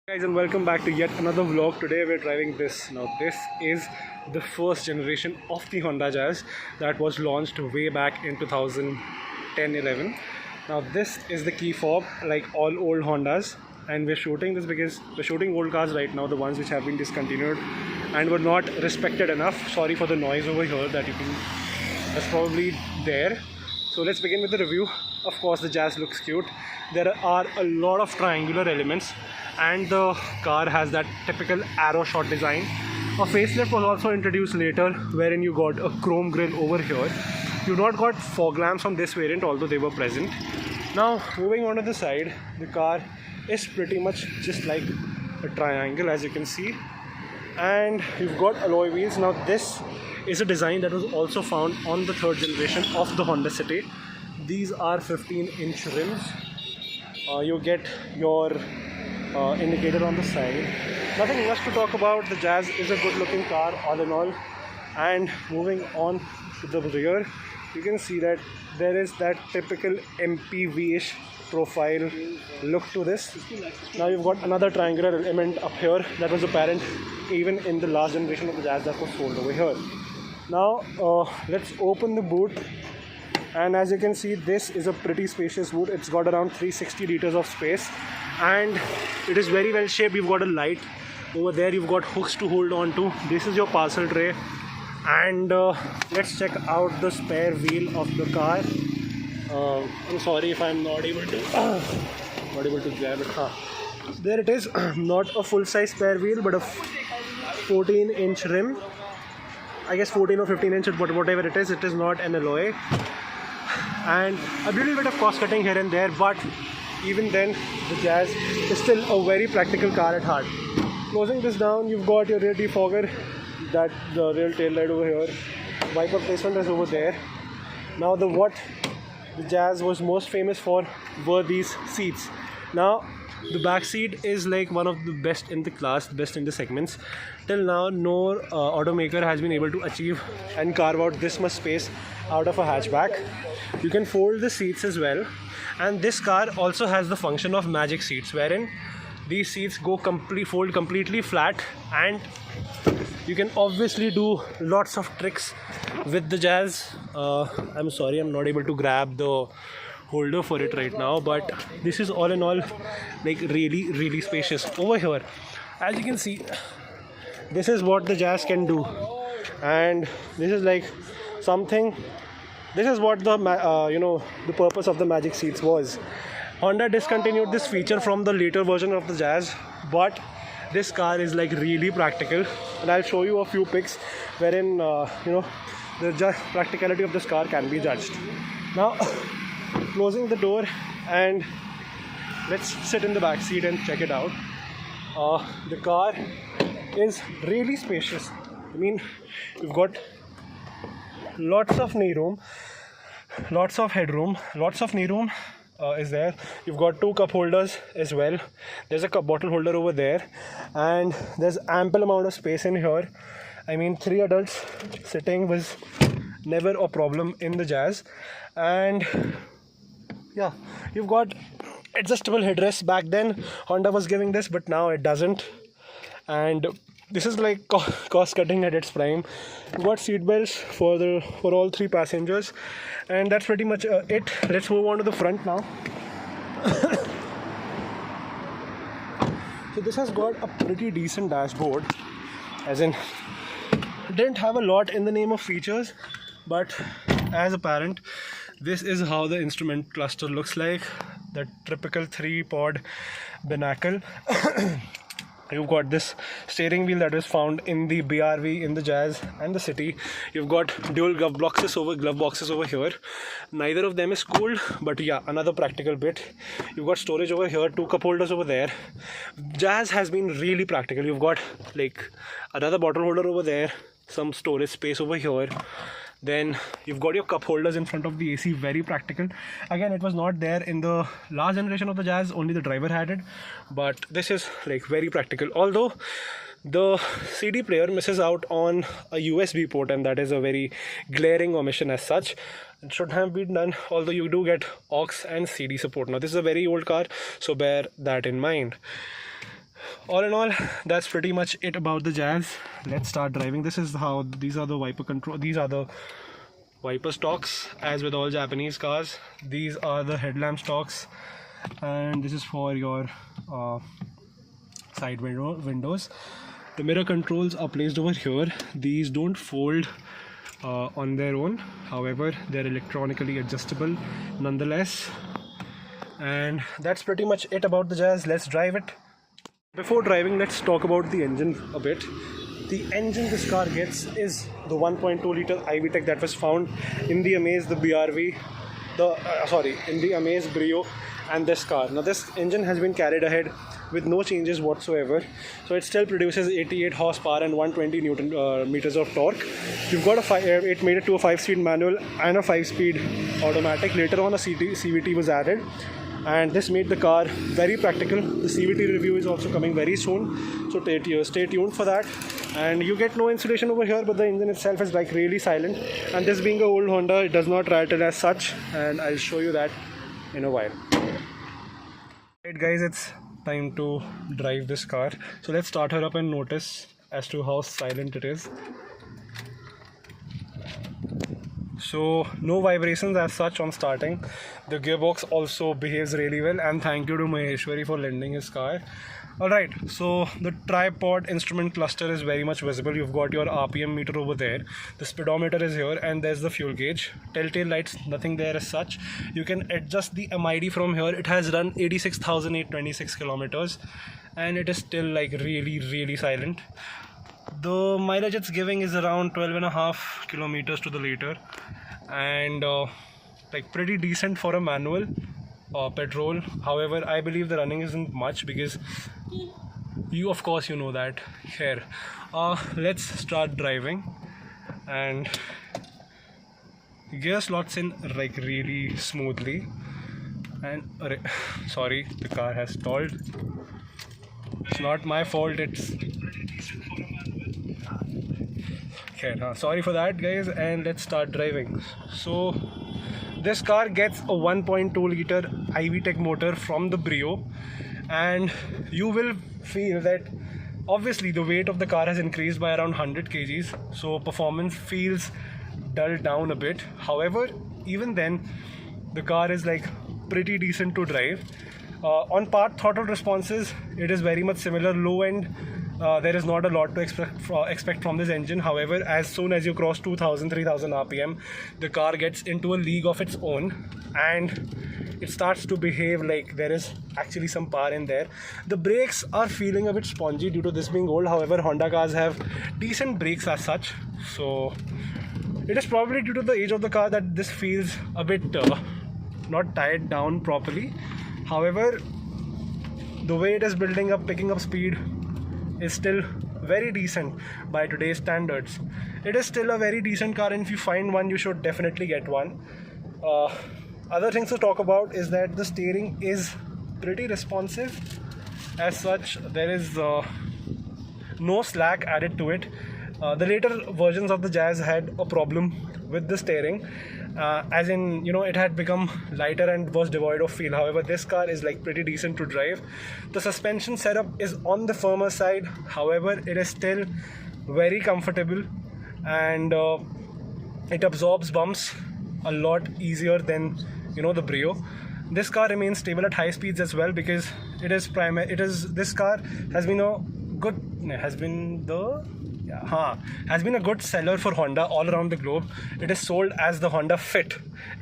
Guys, and welcome back to yet another vlog. Today we're driving this. Now this is the first generation of the Honda Jazz that was launched way back in 2010-11. Now this is the key fob, like all old Hondas, and we're shooting this because we're shooting old cars right now, the ones which have been discontinued and were not respected enough. Sorry for the noise over here that's probably there. So let's begin with the review. Of course, the Jazz looks cute. There are a lot of triangular elements, and the car has that typical arrow shot design. A facelift was also introduced later, wherein you got a chrome grille over here. You've not got fog lamps on this variant, although they were present. Now, moving on to the side, the car is pretty much just like a triangle, as you can see. And you've got alloy wheels. Now this is a design that was also found on the third generation of the Honda City. These are 15-inch rims. You get your indicator on the side. Nothing much to talk about. The Jazz is a good looking car all in all. And moving on to the rear, you can see that there is that typical MPV-ish profile look to this. Now you've got another triangular element up here that was apparent even in the last generation of the Jazz that was sold over here. Now let's open the boot, and as you can see, this is a pretty spacious boot. It's got around 360 liters of space and it is very well shaped. You've got a light over there, you've got hooks to hold on to. This is your parcel tray, and let's check out the spare wheel of the car. I'm sorry if I'm not able to grab it. There it is. Not a full-size spare wheel, but a 14-inch rim. I guess 14 or 15 inch, but whatever it is not an alloy. And a little bit of cost cutting here and there, but even then the Jazz is still a very practical car at heart. Closing this down, you've got your rear defogger, that the rear tail light over here, wiper placement is over there. Now what the Jazz was most famous for were these seats. Now the back seat is like one of the best in the class, best in the segments. Till now, no automaker has been able to achieve and carve out this much space out of a hatchback. You can fold the seats as well, and this car also has the function of magic seats, wherein these seats go fold completely flat, and you can obviously do lots of tricks with the Jazz. I'm sorry, I'm not able to grab the holder for it right now, but this is all in all like really spacious. Over here, as you can see, this is what the Jazz can do, and this is like something. This is what the the purpose of the magic seats was. Honda discontinued this feature from the later version of the Jazz, but this car is like really practical, and I'll show you a few pics wherein the practicality of this car can be judged. Now closing the door, and let's sit in the back seat and check it out. The car is really spacious. I mean, you've got lots of knee room, lots of headroom, lots of knee room is there. You've got two cup holders as well. There's a cup bottle holder over there, and there's ample amount of space in here. I mean, 3 adults sitting was never a problem in the Jazz. And yeah, you've got adjustable headrests. Back then Honda was giving this, but now it doesn't, and this is like cost cutting at its prime. You've got seat belts for all 3 passengers, and that's pretty much it. Let's move on to the front now. So this has got a pretty decent dashboard, as in it didn't have a lot in the name of features, but as apparent, this is how the instrument cluster looks like. The typical 3-pod binnacle. You've got this steering wheel that is found in the BRV, in the Jazz and the City. You've got dual glove boxes over here. Neither of them is cooled, but yeah, another practical bit. You've got storage over here, 2 cup holders over there. Jazz has been really practical. You've got like another bottle holder over there, some storage space over here. Then you've got your cup holders in front of the AC, very practical. Again, it was not there in the last generation of the Jazz, only the driver had it, but this is like very practical. Although the CD player misses out on a USB port, and that is a very glaring omission as such. It should have been done, although you do get aux and CD support. Now this is a very old car, so bear that in mind. All in all, that's pretty much it about the Jazz. Let's start driving. These are the wiper control. These are the wiper stalks, as with all Japanese cars. These are the headlamp stalks, and this is for your side windows. The mirror controls are placed over here. These don't fold on their own, however they're electronically adjustable nonetheless. And that's pretty much it about the Jazz. Let's drive it. Before driving, let's talk about the engine a bit. The engine this car gets is the 1.2 liter iVTEC that was found in the Amaze, the BRV, in the Amaze Brio and this car. Now this engine has been carried ahead with no changes whatsoever, so it still produces 88 horsepower and 120 newton meters of torque. You've got it made it to a 5-speed manual and a 5-speed automatic. Later on a CVT was added, and this made the car very practical. The CVT review is also coming very soon, so stay tuned for that. And you get no insulation over here, but the engine itself is like really silent, and this being an old Honda, it does not rattle as such, and I'll show you that in a while. Right guys, it's time to drive this car. So let's start her up and notice as to how silent it is. So no vibrations as such on starting. The gearbox also behaves really well, and thank you to Maheshwari for lending his car. Alright, so the tripod instrument cluster is very much visible. You've got your RPM meter over there, the speedometer is here, and there's the fuel gauge. Telltale lights, nothing there as such. You can adjust the MID from here. It has run 86,826 kilometers, and it is still like really silent. The mileage it's giving is around 12.5 kilometers to the liter, and like pretty decent for a manual petrol. However, I believe the running isn't much because of course you know that. Here, let's start driving, and gear slots in like really smoothly. And sorry, the car has stalled. It's not my fault, it's okay, sorry for that guys, and let's start driving. So this car gets a 1.2 liter iVTEC motor from the Brio, and you will feel that obviously the weight of the car has increased by around 100 kgs, so performance feels dulled down a bit. However, even then the car is like pretty decent to drive. On part throttle responses, it is very much similar. Low end, there is not a lot to expect from this engine. However, as soon as you cross 2000-3000 RPM, the car gets into a league of its own, and it starts to behave like there is actually some power in there. The brakes are feeling a bit spongy due to this being old. However, Honda cars have decent brakes as such, so it is probably due to the age of the car that this feels a bit not tied down properly. However, the way it is building up, picking up speed is still very decent by today's standards. It is still a very decent car, and if you find one, you should definitely get one. Other things to talk about is that the steering is pretty responsive. As such, there is no slack added to it. The later versions of the Jazz had a problem with the steering, as in, you know, it had become lighter and was devoid of feel. However, this car is like pretty decent to drive. The suspension setup is on the firmer side, however it is still very comfortable, and it absorbs bumps a lot easier than, you know, the Brio. This car remains stable at high speeds as well, because this car has been a good seller for Honda all around the globe. It is sold as the Honda Fit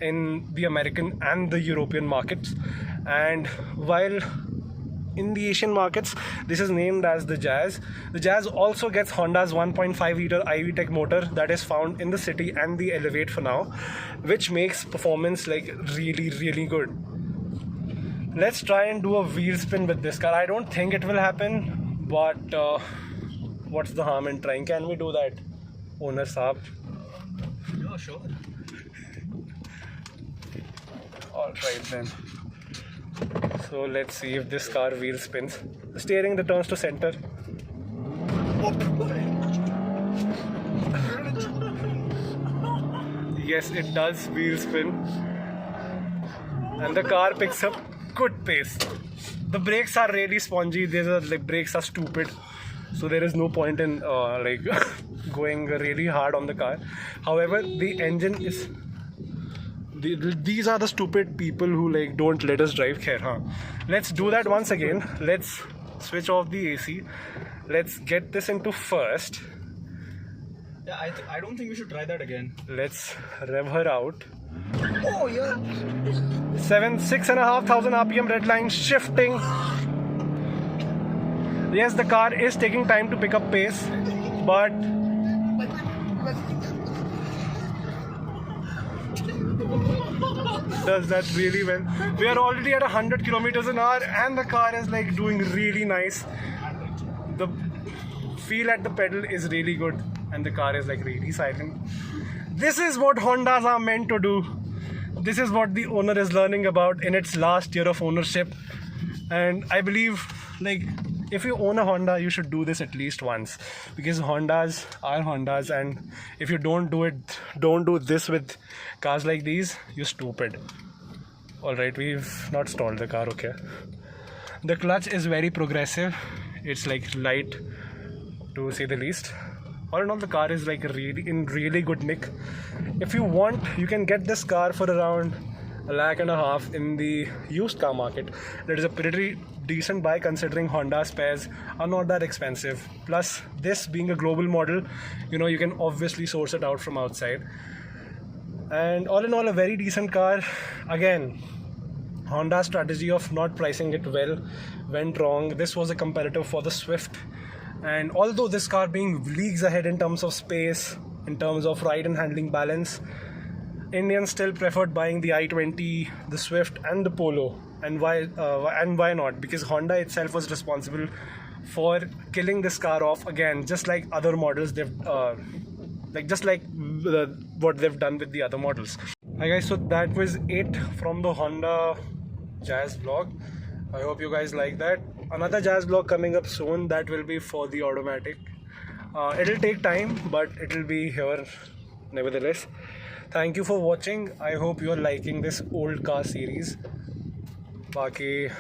in the American and the European markets, and while in the Asian markets this is named as the Jazz. The Jazz also gets Honda's 1.5 liter iVTEC motor that is found in the City and the Elevate for now, which makes performance like really good. Let's try and do a wheel spin with this car. I don't think it will happen, but what's the harm in trying? Can we do that, owner saab? Yeah, sure. Alright then. So let's see if this car wheel spins. The steering returns to center. Yes, it does wheel spin. And the car picks up good pace. the brakes are really spongy. The brakes are stupid, so there is no point in going really hard on the car. However, the engine is. These are the stupid people who don't let us drive here, huh? Let's do that once again. Let's switch off the AC. Let's get this into first. Yeah, I don't think we should try that again. Let's rev her out. Oh yeah. 6,500 RPM red line shifting. Yes, the car is taking time to pick up pace, but does that really well. We are already at 100 kilometers an hour and the car is doing really nice. The feel at the pedal is really good and the car is really silent. This is what Hondas are meant to do. This is what the owner is learning about in its last year of ownership. And I believe if you own a Honda, you should do this at least once, because Hondas are Hondas, and if you don't do this with cars like these, you're stupid. Alright, we've not stalled the car, okay. The clutch is very progressive. It's light to say the least. All in all, the car is really good nick. If you want, you can get this car for around $1.5 lakh in the used car market. That is a pretty decent buy considering Honda spares are not that expensive. Plus, this being a global model, you can obviously source it out from outside. And all in all, a very decent car. Again, Honda's strategy of not pricing it well went wrong. This was a competitor for the Swift. And although this car being leagues ahead in terms of space, in terms of ride and handling balance, Indians still preferred buying the i20, the Swift and the Polo. And why not? Because Honda itself was responsible for killing this car off again, just like other models what they've done with the other models. Hi guys, so that was it from the Honda Jazz vlog. I hope you guys like that. Another Jazz vlog coming up soon, that will be for the automatic. It'll take time, but it'll be here nevertheless. Thank you for watching. I hope you're liking this old car series. Baki,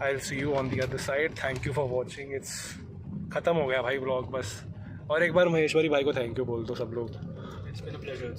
I'll see you on the other side. Thank you for watching. It's खत्म हो गया भाई vlog बस. और एक बार महेश्वरी भाई को thank you बोल दो सब लोग. It's been a pleasure.